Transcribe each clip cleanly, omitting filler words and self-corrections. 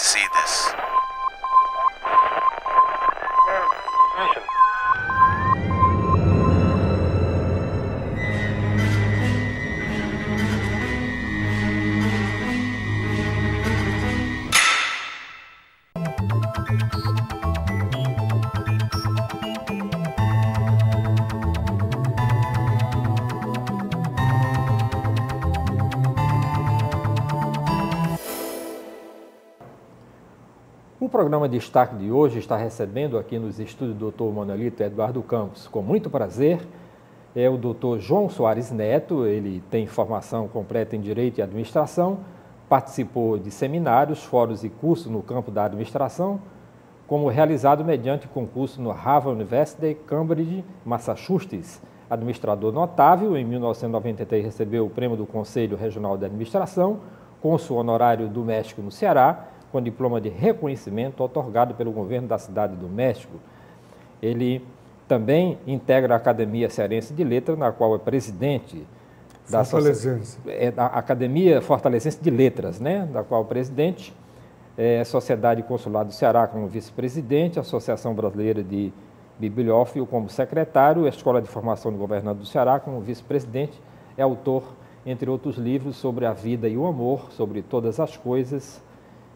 see this. O programa Destaque de hoje está recebendo aqui nos estúdios do Dr. Manuelito Eduardo Campos, com muito prazer, é o Dr. João Soares Neto. Ele tem formação completa em Direito e Administração, participou de seminários, fóruns e cursos no campo da administração, como realizado mediante concurso no Harvard University, Cambridge, Massachusetts. Administrador notável, em 1993 recebeu o prêmio do Conselho Regional de Administração, cônsul honorário do México no Ceará, com diploma de reconhecimento otorgado pelo governo da cidade do México. Ele também integra a Academia Cearense de Letras, na qual é presidente da Academia Fortalezense de Letras, né? Da qual é presidente, Sociedade Consulado do Ceará como vice-presidente, Associação Brasileira de Bibliófilo como secretário, Escola de Formação do Governador do Ceará como vice-presidente, é autor, entre outros livros, sobre a vida e o amor, sobre todas as coisas,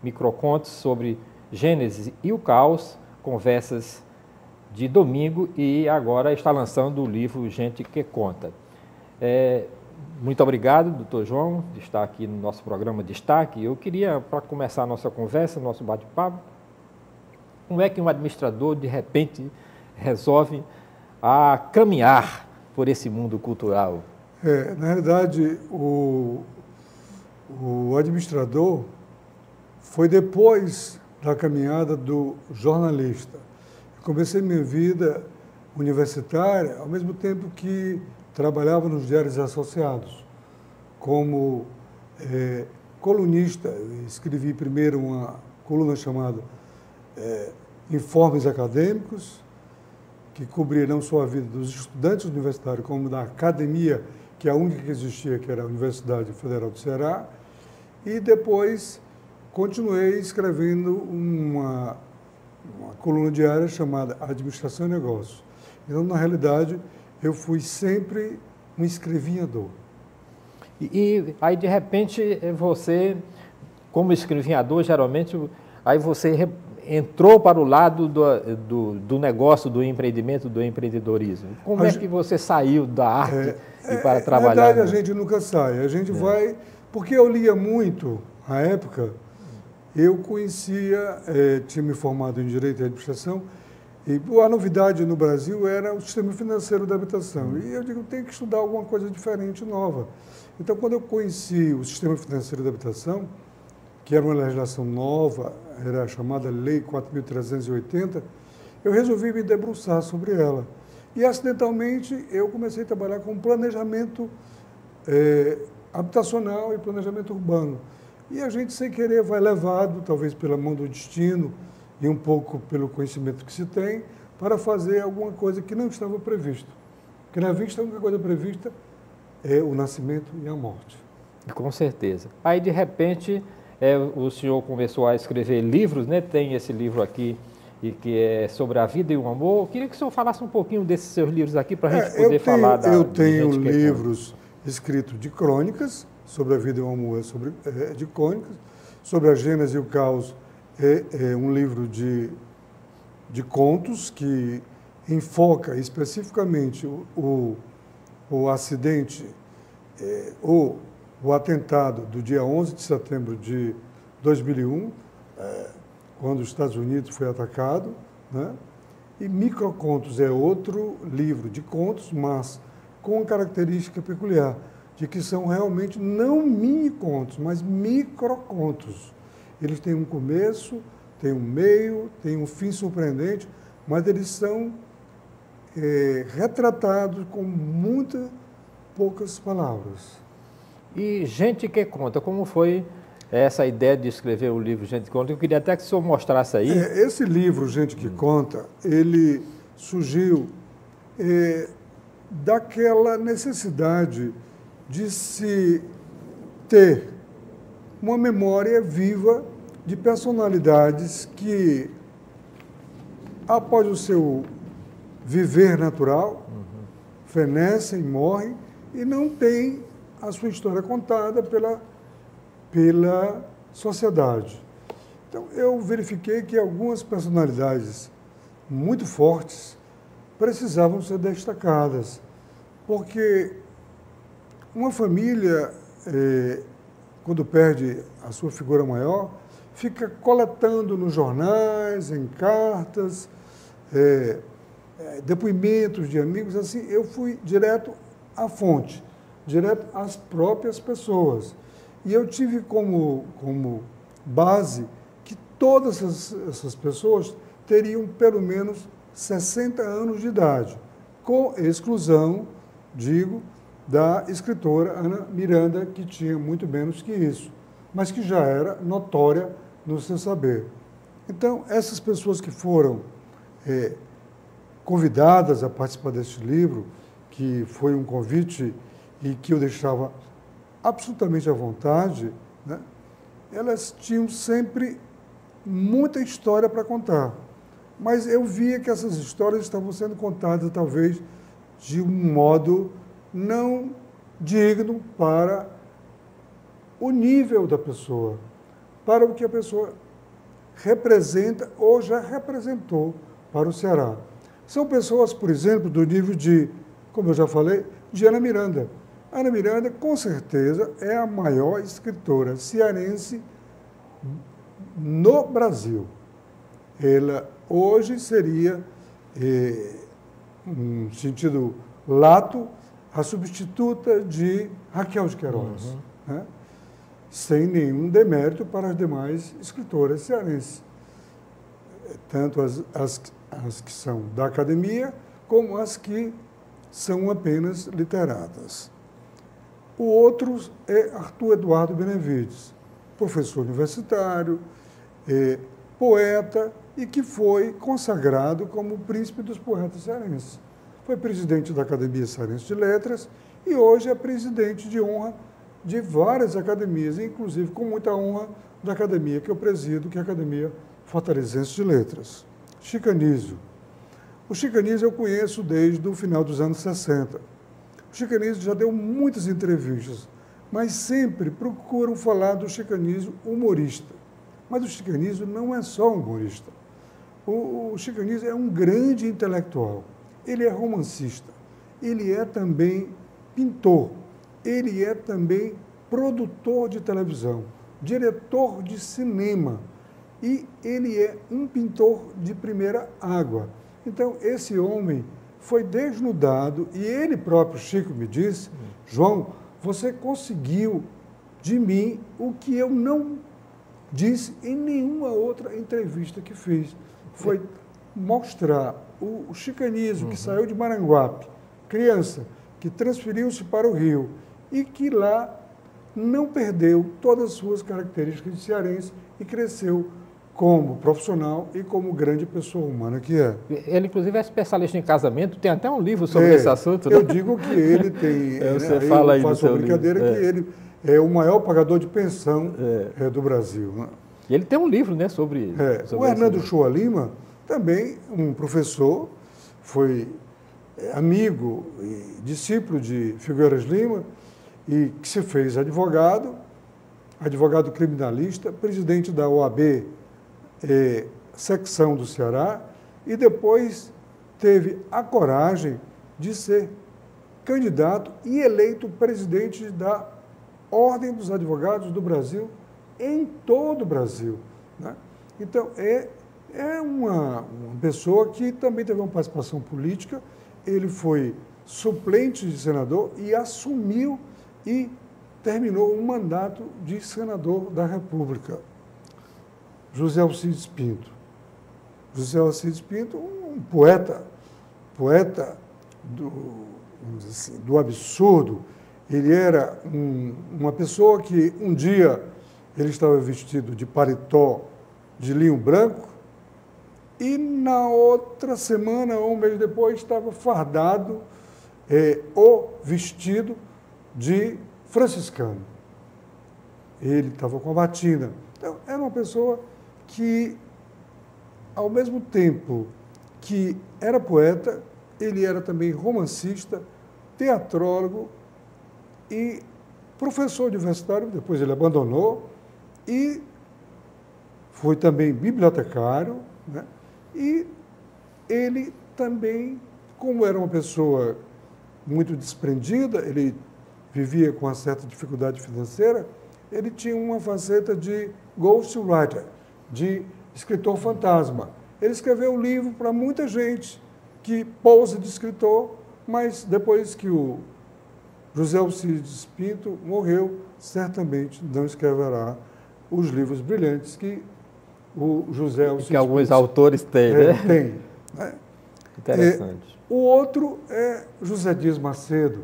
microcontos sobre Gênesis e o caos, conversas de domingo, e agora está lançando o livro Gente que Conta. Muito obrigado, doutor João, de estar aqui no nosso programa Destaque. Eu queria, para começar a nossa conversa, nosso bate-papo, como é que um administrador, de repente, resolve caminhar por esse mundo cultural? Na realidade, o administrador foi depois da caminhada do jornalista. Eu comecei minha vida universitária ao mesmo tempo que trabalhava nos diários associados, como colunista. Eu escrevi primeiro uma coluna chamada Informes Acadêmicos, que cobria não só a vida dos estudantes universitários, como da academia, que é a única que existia, que era a Universidade Federal do Ceará, e depois continuei escrevendo uma coluna diária chamada Administração e Negócios. Então, na realidade, eu fui sempre um escrevinhador. E aí, de repente, você, como escrevinhador, geralmente, aí você entrou para o lado do negócio, do empreendimento, do empreendedorismo. Como é que você saiu da arte e para trabalhar? Na verdade, a gente nunca sai. A gente vai... Porque eu lia muito, à época. Eu conhecia, tinha me formado em Direito e Administração, e a novidade no Brasil era o sistema financeiro da habitação. E eu digo, tem que estudar alguma coisa diferente, nova. Então, quando eu conheci o sistema financeiro da habitação, que era uma legislação nova, era a chamada Lei 4.380, eu resolvi me debruçar sobre ela. E, acidentalmente, eu comecei a trabalhar com planejamento habitacional e planejamento urbano. E a gente, sem querer, vai levado, talvez pela mão do destino e um pouco pelo conhecimento que se tem, para fazer alguma coisa que não estava previsto. Porque na vista, a única coisa prevista é o nascimento e a morte. Com certeza. Aí, de repente, o senhor começou a escrever livros, né? Tem esse livro aqui, e que é sobre a vida e o amor. Eu queria que o senhor falasse um pouquinho desses seus livros aqui, para a gente poder falar da... Eu tenho livros escritos de crônicas, sobre a vida e o amor de crônicas, sobre a Gênesis e o caos é um livro de contos que enfoca especificamente o acidente ou o atentado do dia 11 de setembro de 2001, quando os Estados Unidos foi atacado, né? E Microcontos é outro livro de contos, mas com uma característica peculiar, de que são realmente não mini-contos, mas microcontos. Eles têm um começo, têm um meio, têm um fim surpreendente, mas eles são retratados com muitas poucas palavras. E Gente que Conta, como foi essa ideia de escrever o livro Gente que Conta? Eu queria até que o senhor mostrasse aí. Esse livro, Gente que Conta, ele surgiu daquela necessidade de se ter uma memória viva de personalidades que, após o seu viver natural, fenecem, morrem e não têm a sua história contada pela sociedade. Então, eu verifiquei que algumas personalidades muito fortes precisavam ser destacadas, porque uma família, quando perde a sua figura maior, fica coletando nos jornais, em cartas, depoimentos de amigos. Assim, eu fui direto à fonte, direto às próprias pessoas. E eu tive como base que todas essas pessoas teriam pelo menos 60 anos de idade, com exclusão, digo, da escritora Ana Miranda, que tinha muito menos que isso, mas que já era notória no seu saber. Então, essas pessoas que foram convidadas a participar deste livro, que foi um convite e que eu deixava absolutamente à vontade, né, elas tinham sempre muita história para contar. Mas eu via que essas histórias estavam sendo contadas, talvez, de um modo não digno para o nível da pessoa, para o que a pessoa representa ou já representou para o Ceará. São pessoas, por exemplo, do nível de, como eu já falei, de Ana Miranda. Ana Miranda, com certeza, é a maior escritora cearense no Brasil. Ela hoje seria, num sentido lato, a substituta de Raquel de Queiroz, né? Sem nenhum demérito para as demais escritoras cearenses, tanto as que são da academia, como as que são apenas literatas. O outro é Arthur Eduardo Benevides, professor universitário, poeta e que foi consagrado como o príncipe dos poetas cearenses. Foi presidente da Academia Cearense de Letras e hoje é presidente de honra de várias academias, inclusive com muita honra da academia que eu presido, que é a Academia Fortalezense de Letras. Chico Anísio. O Chico Anísio eu conheço desde o final dos anos 60. O Chico Anísio já deu muitas entrevistas, mas sempre procuram falar do Chico Anísio humorista. Mas o Chico Anísio não é só humorista. O Chico Anísio é um grande intelectual. Ele é romancista. Ele é também pintor. Ele é também produtor de televisão, diretor de cinema. E ele é um pintor de primeira água. Então, esse homem foi desnudado e ele próprio, Chico, me disse: João, você conseguiu de mim o que eu não disse em nenhuma outra entrevista que fiz. Foi mostrar o Chico Anísio, que saiu de Maranguape, criança, que transferiu-se para o Rio e que lá não perdeu todas as suas características de cearense e cresceu como profissional e como grande pessoa humana que é. Ele, inclusive, é especialista em casamento, tem até um livro sobre esse assunto, né? Eu digo que ele tem... Você fala aí eu faço do seu brincadeira livro. Que ele é o maior pagador de pensão do Brasil. Né? E ele tem um livro, né, sobre o Hernando Shoa Lima, também um professor, foi amigo e discípulo de Figueiras Lima, e que se fez advogado criminalista, presidente da OAB, secção do Ceará, e depois teve a coragem de ser candidato e eleito presidente da Ordem dos Advogados do Brasil, em todo o Brasil. Né? Então, é uma pessoa que também teve uma participação política. Ele foi suplente de senador e assumiu e terminou um mandato de senador da República. José Alcides Pinto. José Alcides Pinto, um poeta vamos dizer assim, do absurdo. Ele era uma pessoa que um dia ele estava vestido de paletó de linho branco e na outra semana, ou um mês depois, estava fardado ou vestido de franciscano. Ele estava com a batina. Então, era era uma pessoa que, ao mesmo tempo que era poeta, ele era também romancista, teatrólogo e professor universitário, depois ele abandonou, e foi também bibliotecário, né? E ele também, como era uma pessoa muito desprendida, ele vivia com uma certa dificuldade financeira, ele tinha uma faceta de ghostwriter, de escritor fantasma. Ele escreveu um livro para muita gente que pousa de escritor, mas depois que o José Alcides Pinto morreu, certamente não escreverá os livros brilhantes que o José Alcides que alguns autores têm, né? Tem. Né? Interessante. O outro é José Dias Macedo,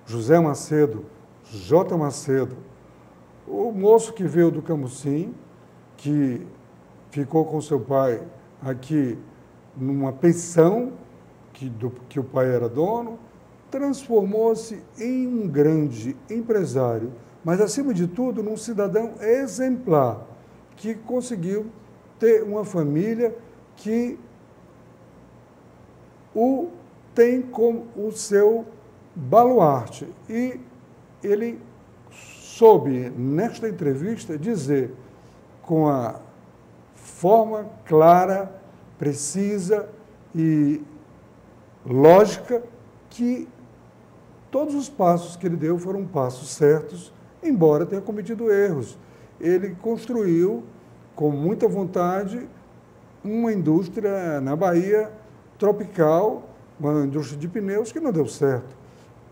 José Macedo, J. Macedo, o moço que veio do Camusim, que ficou com seu pai aqui numa pensão que o pai era dono, transformou-se em um grande empresário, mas, acima de tudo, num cidadão exemplar, que conseguiu ter uma família que o tem como o seu baluarte. E ele soube, nesta entrevista, dizer com a forma clara, precisa e lógica que todos os passos que ele deu foram passos certos, embora tenha cometido erros. Ele construiu, com muita vontade, uma indústria na Bahia tropical, uma indústria de pneus que não deu certo.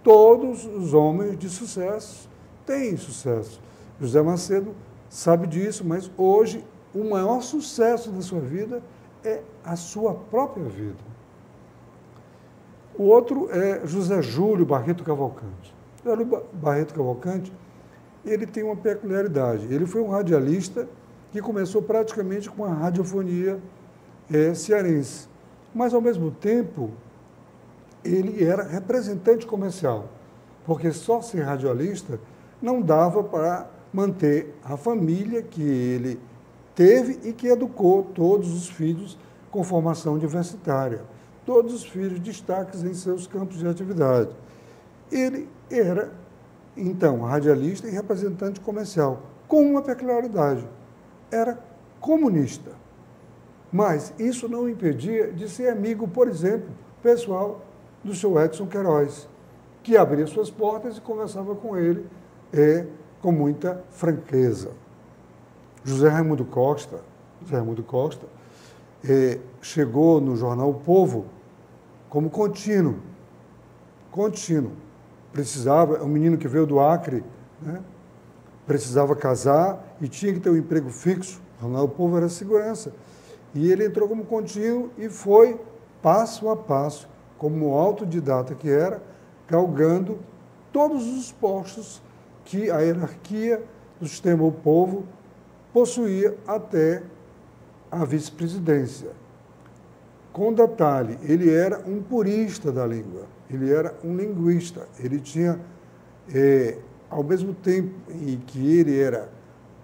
Todos os homens de sucesso têm sucesso. José Macedo sabe disso, mas hoje o maior sucesso da sua vida é a sua própria vida. O outro é José Júlio Barreto Cavalcante. Júlio Barreto Cavalcante, ele tem uma peculiaridade. Ele foi um radialista que começou praticamente com a radiofonia cearense. Mas, ao mesmo tempo, ele era representante comercial, porque só ser radialista não dava para manter a família que ele teve e que educou todos os filhos com formação universitária. Todos os filhos destaques em seus campos de atividade. Ele era, então, radialista e representante comercial, com uma peculiaridade. Era comunista. Mas isso não o impedia de ser amigo, por exemplo, pessoal do seu Edson Queiroz, que abria suas portas e conversava com ele com muita franqueza. José Raimundo Costa chegou no jornal O Povo como contínuo. Precisava, é um menino que veio do Acre, né? Precisava casar e tinha que ter um emprego fixo. O jornal O Povo era segurança. E ele entrou como contínuo e foi, passo a passo, como autodidata que era, galgando todos os postos que a hierarquia do sistema O Povo possuía até a vice-presidência. Com detalhe, ele era um purista da língua, ele era um linguista, ele tinha, ao mesmo tempo em que ele era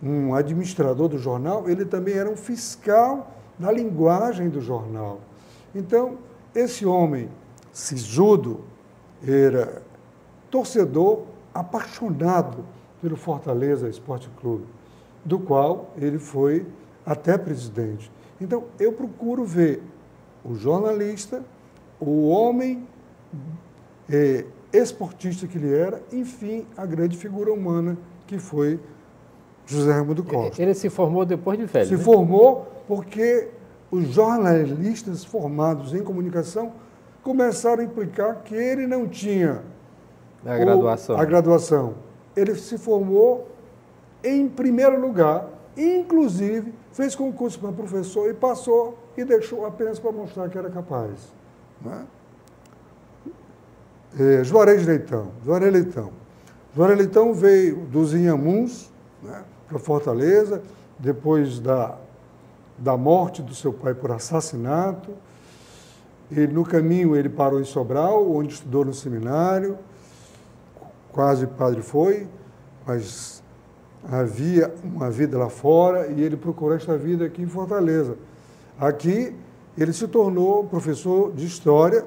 um administrador do jornal, ele também era um fiscal da linguagem do jornal. Então, esse homem sisudo era torcedor apaixonado pelo Fortaleza Esporte Clube, do qual ele foi até presidente. Então, eu procuro ver o jornalista, o homem esportista que ele era, enfim, a grande figura humana que foi José Raimundo Costa. Ele se formou depois de velho, Se formou porque os jornalistas formados em comunicação começaram a implicar que ele não tinha a graduação. Ele se formou em primeiro lugar, inclusive fez concurso para professor e passou e deixou apenas para mostrar que era capaz. Né? Juarez Leitão. Juarez Leitão veio dos Inhamuns, né, para Fortaleza, depois da morte do seu pai por assassinato. E no caminho ele parou em Sobral, onde estudou no seminário, quase padre foi, mas havia uma vida lá fora e ele procurou esta vida aqui em Fortaleza. Aqui ele se tornou professor de História,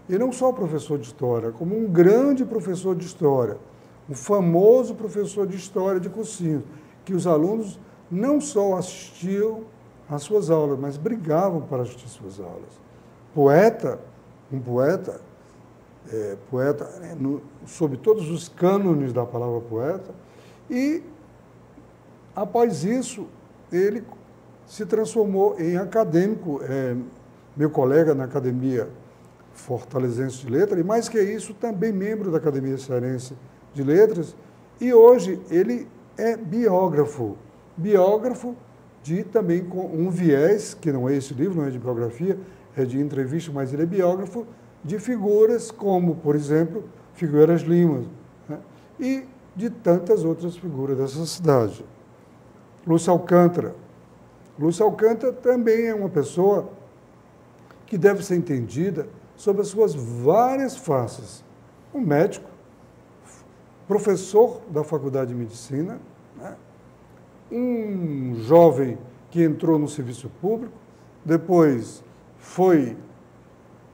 e não só professor de História, como um grande professor de História, um famoso professor de História de cursinho, que os alunos não só assistiam às suas aulas, mas brigavam para assistir às suas aulas. Poeta, um poeta, sob todos os cânones da palavra poeta, e após isso ele se transformou em acadêmico, meu colega na Academia Fortalezense de Letras, e mais que isso, também membro da Academia Cearense de Letras, e hoje ele é biógrafo também com um viés, que não é esse livro, não é de biografia, é de entrevista, mas ele é biógrafo de figuras como, por exemplo, Figueiras Lima, né? E de tantas outras figuras dessa cidade. Lúcio Alcântara. Lúcio Alcântara também é uma pessoa que deve ser entendida sob as suas várias faces. Um médico, professor da Faculdade de Medicina, né? Um jovem que entrou no serviço público, depois foi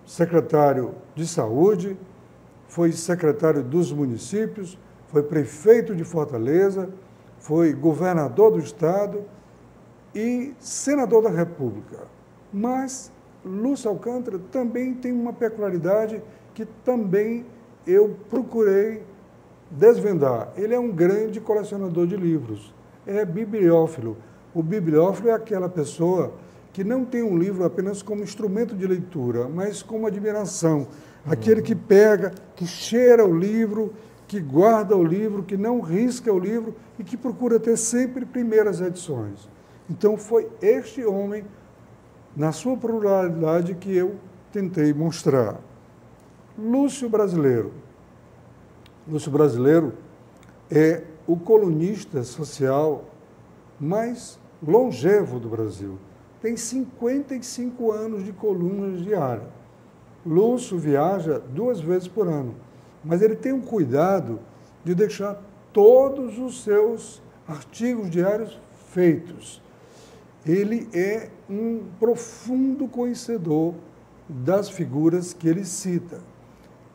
secretário de Saúde, foi secretário dos municípios, foi prefeito de Fortaleza, foi governador do Estado e senador da República. Mas Lúcio Alcântara também tem uma peculiaridade que também eu procurei desvendar. Ele é um grande colecionador de livros, é bibliófilo. O bibliófilo é aquela pessoa que não tem um livro apenas como instrumento de leitura, mas como admiração. Aquele que pega, que cheira o livro, que guarda o livro, que não risca o livro e que procura ter sempre primeiras edições. Então foi este homem, na sua pluralidade, que eu tentei mostrar. Lúcio Brasileiro. Lúcio Brasileiro é o colunista social mais longevo do Brasil. Tem 55 anos de colunas diárias. Lúcio viaja 2 vezes por ano, mas ele tem um cuidado de deixar todos os seus artigos diários feitos. Ele é um profundo conhecedor das figuras que ele cita.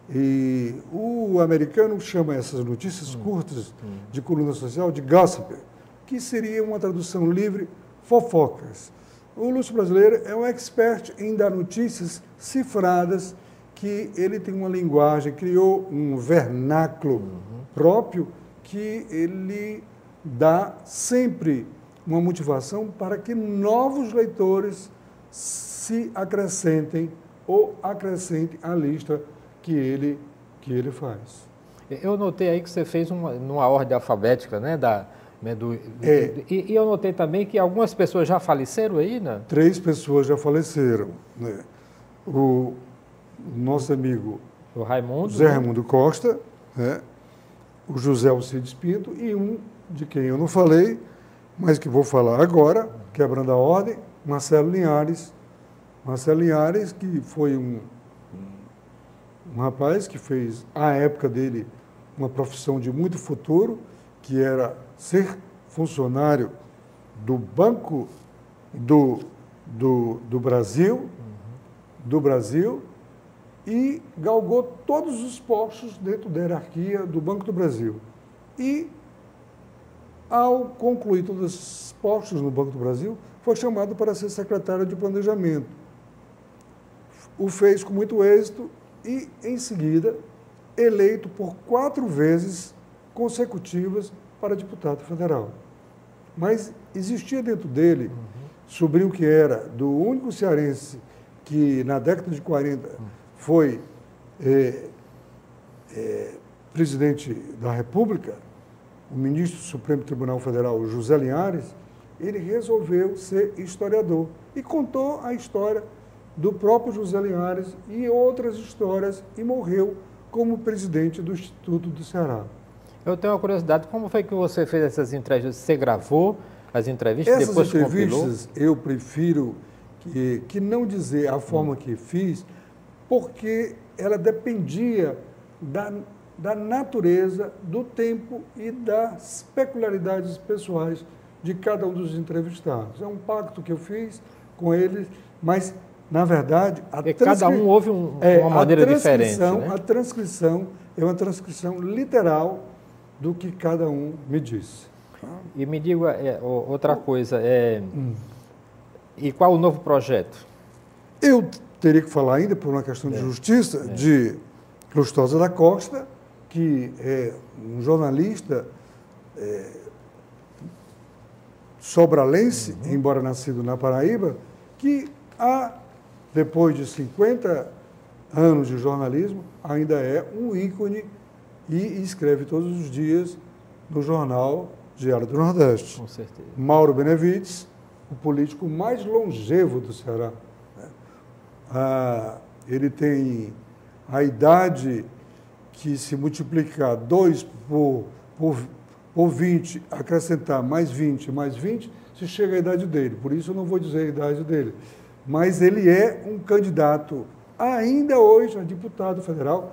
E o americano chama essas notícias curtas de coluna social de gossip, que seria uma tradução livre, fofocas. O Lúcio Brasileiro é um expert em dar notícias cifradas, que ele tem uma linguagem, criou um vernáculo próprio, que ele dá sempre uma motivação para que novos leitores se acrescentem ou acrescentem à lista que ele faz. Eu notei aí que você fez numa ordem alfabética, né? E eu notei também que algumas pessoas já faleceram aí, né? 3 pessoas já faleceram, né? O nosso amigo o Raimundo, José Raimundo Costa, né? O José Alcides Pinto e um de quem eu não falei, mas que vou falar agora, quebrando a ordem, Marcelo Linhares. Marcelo Linhares, que foi um rapaz que fez, à época dele, uma profissão de muito futuro, que era ser funcionário do Banco do Brasil, e galgou todos os postos dentro da hierarquia do Banco do Brasil. E, ao concluir todos os postos no Banco do Brasil, foi chamado para ser secretário de Planejamento. O fez com muito êxito e, em seguida, eleito por 4 vezes consecutivas para deputado federal. Mas existia dentro dele, sobrinho que era do único cearense que, na década de 40, foi presidente da República, o ministro do Supremo Tribunal Federal, José Linhares, ele resolveu ser historiador e contou a história do próprio José Linhares e outras histórias e morreu como presidente do Instituto do Ceará. Eu tenho uma curiosidade, como foi que você fez essas entrevistas? Você gravou as entrevistas, depois compilou? Essas entrevistas eu prefiro que não dizer a forma que fiz, porque ela dependia da natureza, do tempo e das peculiaridades pessoais de cada um dos entrevistados. É um pacto que eu fiz com eles, mas, na verdade, cada um ouve uma maneira diferente, né? A transcrição é uma transcrição literal do que cada um me disse. E me diga outra coisa, e qual o novo projeto? Eu teria que falar ainda, por uma questão de justiça, de Lustosa da Costa, que é um jornalista sobralense, embora nascido na Paraíba, que depois de 50 anos de jornalismo, ainda é um ícone e escreve todos os dias no jornal Diário do Nordeste. Com certeza. Mauro Benevides, o político mais longevo do Ceará. Ele tem a idade que, se multiplicar 2 por 20, acrescentar mais 20, se chega à idade dele. Por isso eu não vou dizer a idade dele. Mas ele é um candidato, ainda hoje, a deputado federal,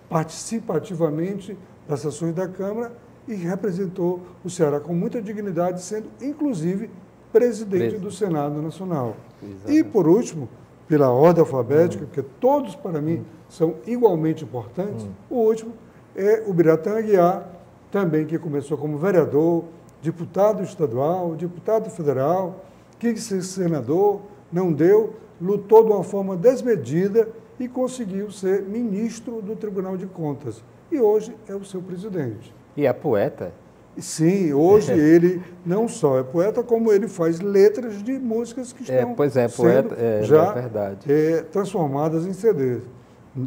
participativamente das sessões da Câmara e representou o Ceará com muita dignidade, sendo, inclusive, presidente do Senado Nacional. Exatamente. E, por último, pela ordem alfabética, porque todos, para mim, são igualmente importantes, o último é o Biratã Aguiar, também que começou como vereador, deputado estadual, deputado federal, quis ser senador, não deu, lutou de uma forma desmedida e conseguiu ser ministro do Tribunal de Contas. E hoje é o seu presidente. E é poeta? Sim, hoje ele não só é poeta, como ele faz letras de músicas que estão poeta, já verdade. Transformadas em CDs.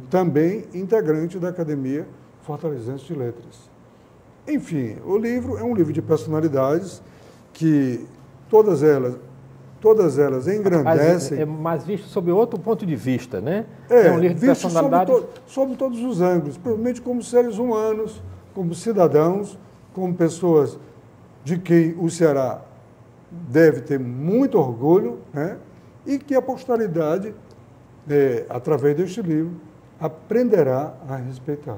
Também integrante da Academia Fortalezense de Letras. Enfim, o livro é um livro de personalidades que todas elas engrandecem. Mas visto sob outro ponto de vista, né? É um livro de personalidades. Sob todos os ângulos, principalmente como seres humanos, como cidadãos, como pessoas de quem o Ceará deve ter muito orgulho, né? E que a posteridade, através deste livro, aprenderá a respeitar.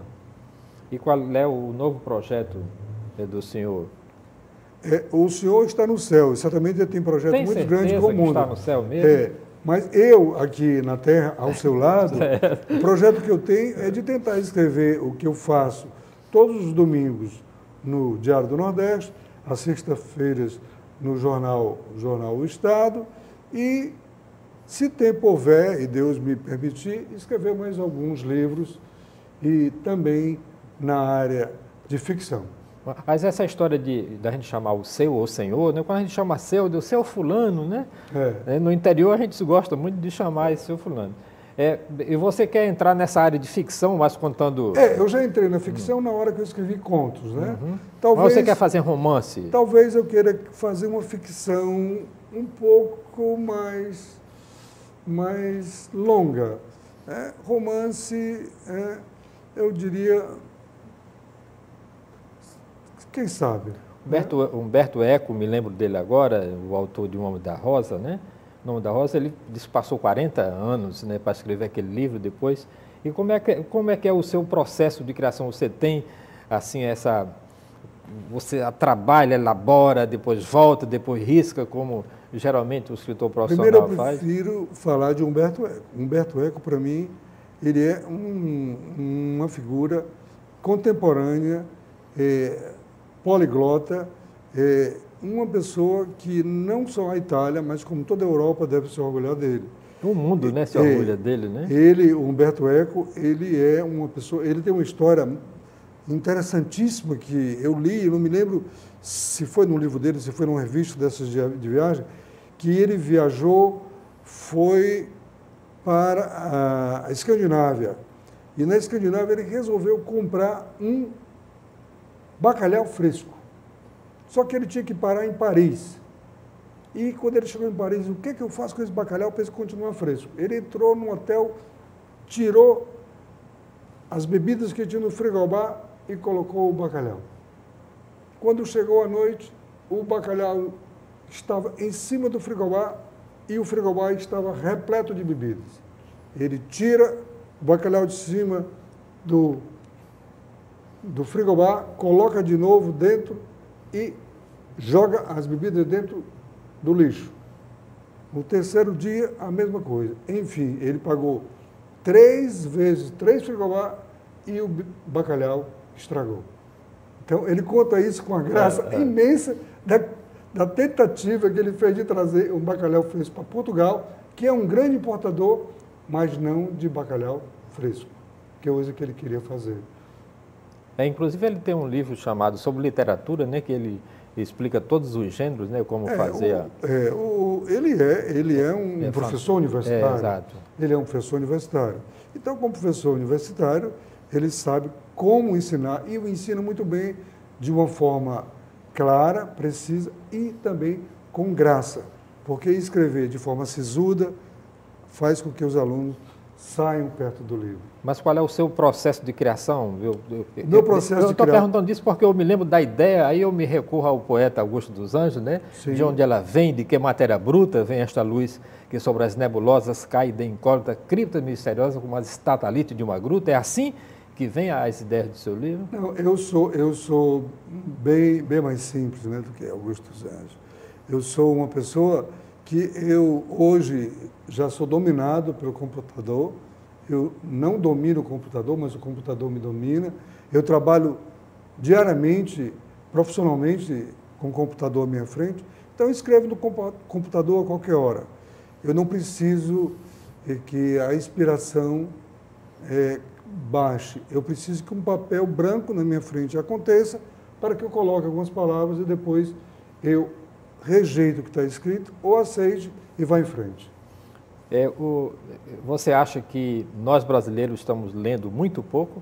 E qual é o novo projeto do senhor? O senhor está no céu, certamente ele tem um projeto muito grande com o mundo. Está no céu mesmo? Mas eu, aqui na Terra, ao seu lado, o projeto que eu tenho é de tentar escrever o que eu faço todos os domingos no Diário do Nordeste, às sextas-feiras no jornal O Estado e, se tempo houver, e Deus me permitir, escrever mais alguns livros e também na área de ficção. Mas essa história da gente chamar o seu ou senhor, né? Quando a gente chama seu, do seu fulano, né? No interior a gente gosta muito de chamar esse seu fulano. E você quer entrar nessa área de ficção, mas contando... Eu já entrei na ficção na hora que eu escrevi contos, né? Talvez, mas você quer fazer romance? Talvez eu queira fazer uma ficção um pouco mais longa. Romance, eu diria... Quem sabe? Humberto Eco, me lembro dele agora, o autor de O Nome da Rosa, né? O Nome da Rosa, ele passou 40 anos, né, para escrever aquele livro depois. E como é que é o seu processo de criação? Você tem, assim, você trabalha, elabora, depois volta, depois risca, como geralmente o escritor profissional faz? Primeiro eu prefiro falar de Humberto Eco. Humberto Eco, para mim, ele é uma figura contemporânea, poliglota, uma pessoa que não só a Itália, mas como toda a Europa deve se orgulhar dele. O mundo, né, se orgulha dele, né? O Humberto Eco, ele é uma pessoa, ele tem uma história interessantíssima que eu li, eu não me lembro se foi num livro dele, se foi numa revista dessas de viagem, que ele viajou, foi para a Escandinávia. E na Escandinávia ele resolveu comprar um bacalhau fresco. Só que ele tinha que parar em Paris. E quando ele chegou em Paris, o que eu faço com esse bacalhau para ele continuar fresco? Ele entrou no hotel, tirou as bebidas que tinha no frigobar e colocou o bacalhau. Quando chegou a noite, o bacalhau estava em cima do frigobar e o frigobar estava repleto de bebidas. Ele tira o bacalhau de cima do do frigobar, coloca de novo dentro e joga as bebidas dentro do lixo. No terceiro dia, a mesma coisa. Enfim, ele pagou 3 vezes 3 frigobar e o bacalhau estragou. Então, ele conta isso com a graça imensa da tentativa que ele fez de trazer o bacalhau fresco para Portugal, que é um grande importador, mas não de bacalhau fresco, que é coisa que ele queria fazer. Inclusive, ele tem um livro chamado Sobre Literatura, né, que ele explica todos os gêneros, né, como fazer ele é um professor universitário. Exato. Ele é um professor universitário. Então, como professor universitário, ele sabe como ensinar e o ensina muito bem, de uma forma clara, precisa e também com graça. Porque escrever de forma sisuda faz com que os alunos saiam perto do livro. Mas qual é o seu processo de criação? Meu processo eu estou perguntando isso porque eu me lembro da ideia, aí eu me recorro ao poeta Augusto dos Anjos, né? Sim. De onde ela vem, de que matéria bruta vem esta luz que sobre as nebulosas cai de incógnita, cripta misteriosa como as estatalites de uma gruta. É assim que vem as ideias do seu livro? Não, eu sou bem mais simples, né, do que Augusto dos Anjos. Eu sou uma pessoa que eu hoje já sou dominado pelo computador. Eu não domino o computador, mas o computador me domina. Eu trabalho diariamente, profissionalmente, com o computador à minha frente. Então, eu escrevo no computador a qualquer hora. Eu não preciso que a inspiração baixe. Eu preciso que um papel branco na minha frente aconteça para que eu coloque algumas palavras e depois eu rejeito o que está escrito ou aceite e vá em frente. Você acha que nós brasileiros estamos lendo muito pouco?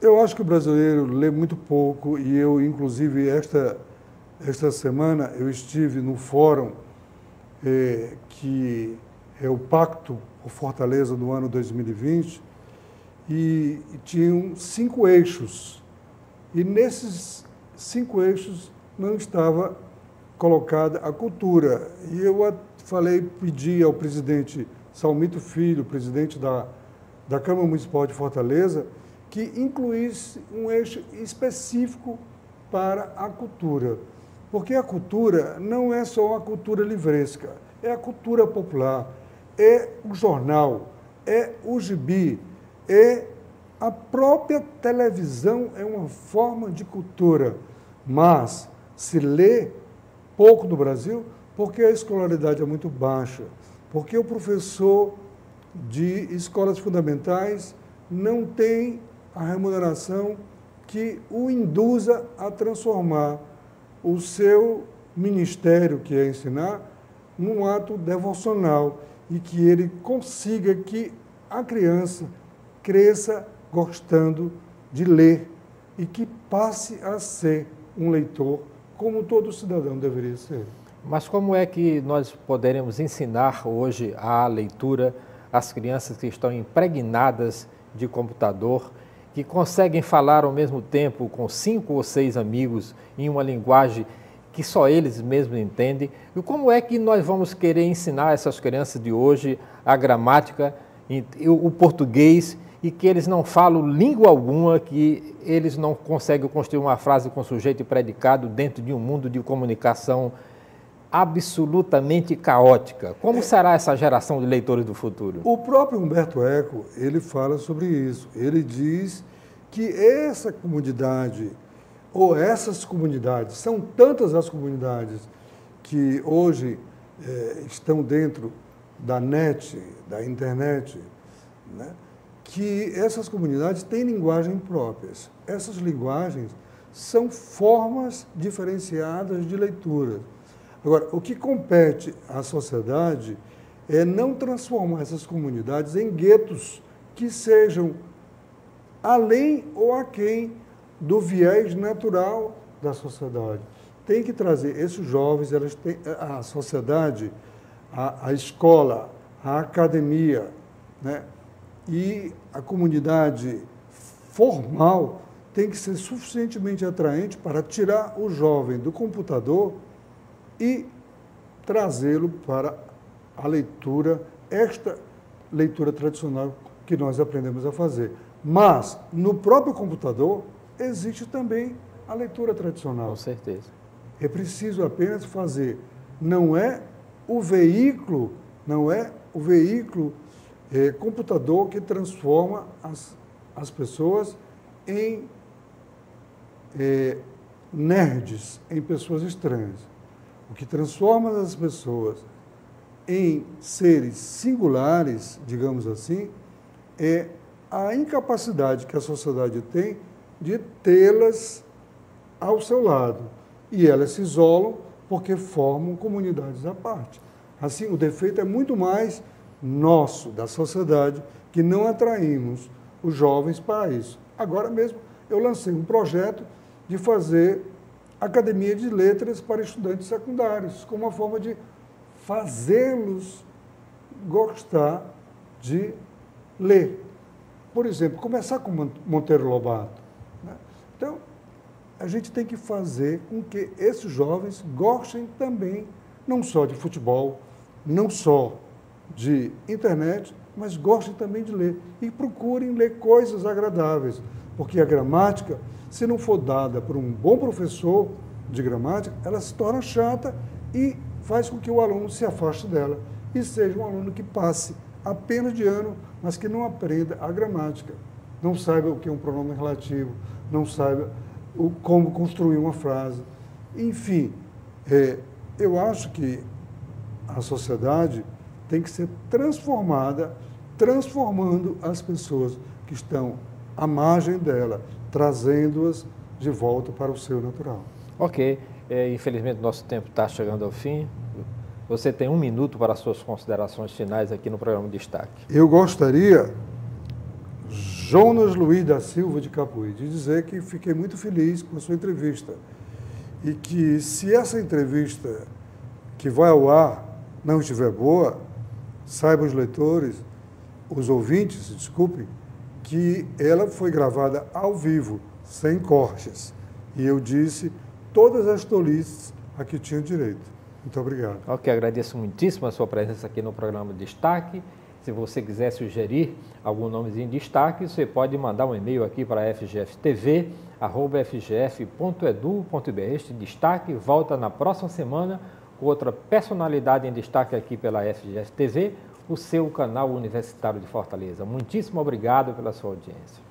Eu acho que o brasileiro lê muito pouco e eu, inclusive, esta semana eu estive no fórum que é o Pacto por Fortaleza do ano 2020 e tinham 5 eixos. E nesses 5 eixos não estava colocada a cultura. E eu pedi ao presidente Salmito Filho, presidente da Câmara Municipal de Fortaleza, que incluísse um eixo específico para a cultura. Porque a cultura não é só a cultura livresca, é a cultura popular, é o jornal, é o gibi, é a própria televisão, é uma forma de cultura. Mas se lê pouco no Brasil porque a escolaridade é muito baixa, porque o professor de escolas fundamentais não tem a remuneração que o induza a transformar o seu ministério, que é ensinar, num ato devocional e que ele consiga que a criança cresça gostando de ler e que passe a ser um leitor como todo cidadão deveria ser. Mas como é que nós poderemos ensinar hoje a leitura às crianças que estão impregnadas de computador, que conseguem falar ao mesmo tempo com 5 ou 6 amigos em uma linguagem que só eles mesmos entendem? E como é que nós vamos querer ensinar essas crianças de hoje a gramática, o português, e que eles não falam língua alguma, que eles não conseguem construir uma frase com sujeito e predicado dentro de um mundo de comunicação absolutamente caótica? Como será essa geração de leitores do futuro? O próprio Humberto Eco, ele fala sobre isso. Ele diz que essa comunidade, ou essas comunidades, são tantas as comunidades que hoje estão dentro da net, da internet, né, que essas comunidades têm linguagens próprias. Essas linguagens são formas diferenciadas de leitura. Agora, o que compete à sociedade é não transformar essas comunidades em guetos que sejam além ou aquém do viés natural da sociedade. Tem que trazer esses jovens, a sociedade, a escola, a academia, né, e a comunidade formal tem que ser suficientemente atraente para tirar o jovem do computador e trazê-lo para a leitura, esta leitura tradicional que nós aprendemos a fazer. Mas, no próprio computador, existe também a leitura tradicional. Com certeza. É preciso apenas fazer. Não é o veículo computador que transforma as pessoas em nerds, em pessoas estranhas. O que transforma as pessoas em seres singulares, digamos assim, é a incapacidade que a sociedade tem de tê-las ao seu lado. E elas se isolam porque formam comunidades à parte. Assim, o defeito é muito mais nosso, da sociedade, que não atraímos os jovens para isso. Agora mesmo, eu lancei um projeto de fazer academia de letras para estudantes secundários, como uma forma de fazê-los gostar de ler. Por exemplo, começar com Monteiro Lobato, né? Então, a gente tem que fazer com que esses jovens gostem também, não só de futebol, não só de internet, mas gostem também de ler. E procurem ler coisas agradáveis, porque a gramática, se não for dada por um bom professor de gramática, ela se torna chata e faz com que o aluno se afaste dela e seja um aluno que passe apenas de ano, mas que não aprenda a gramática, não saiba o que é um pronome relativo, não saiba como construir uma frase. Enfim, eu acho que a sociedade tem que ser transformada, transformando as pessoas que estão à margem dela, trazendo-as de volta para o seu natural. Ok. Infelizmente, nosso tempo está chegando ao fim. Você tem 1 minuto para as suas considerações finais aqui no programa Destaque. Eu gostaria, Jonas Luiz da Silva de Capuí, de dizer que fiquei muito feliz com a sua entrevista e que, se essa entrevista que vai ao ar não estiver boa, saibam os leitores, os ouvintes, desculpem, que ela foi gravada ao vivo, sem cortes. E eu disse todas as tolices a que tinha direito. Muito obrigado. Ok, agradeço muitíssimo a sua presença aqui no programa Destaque. Se você quiser sugerir algum nomezinho de destaque, você pode mandar um e-mail aqui para fgftv@fgf.edu.br. Este destaque volta na próxima semana com outra personalidade em destaque aqui pela FGF TV, o seu canal universitário de Fortaleza. Muitíssimo obrigado pela sua audiência.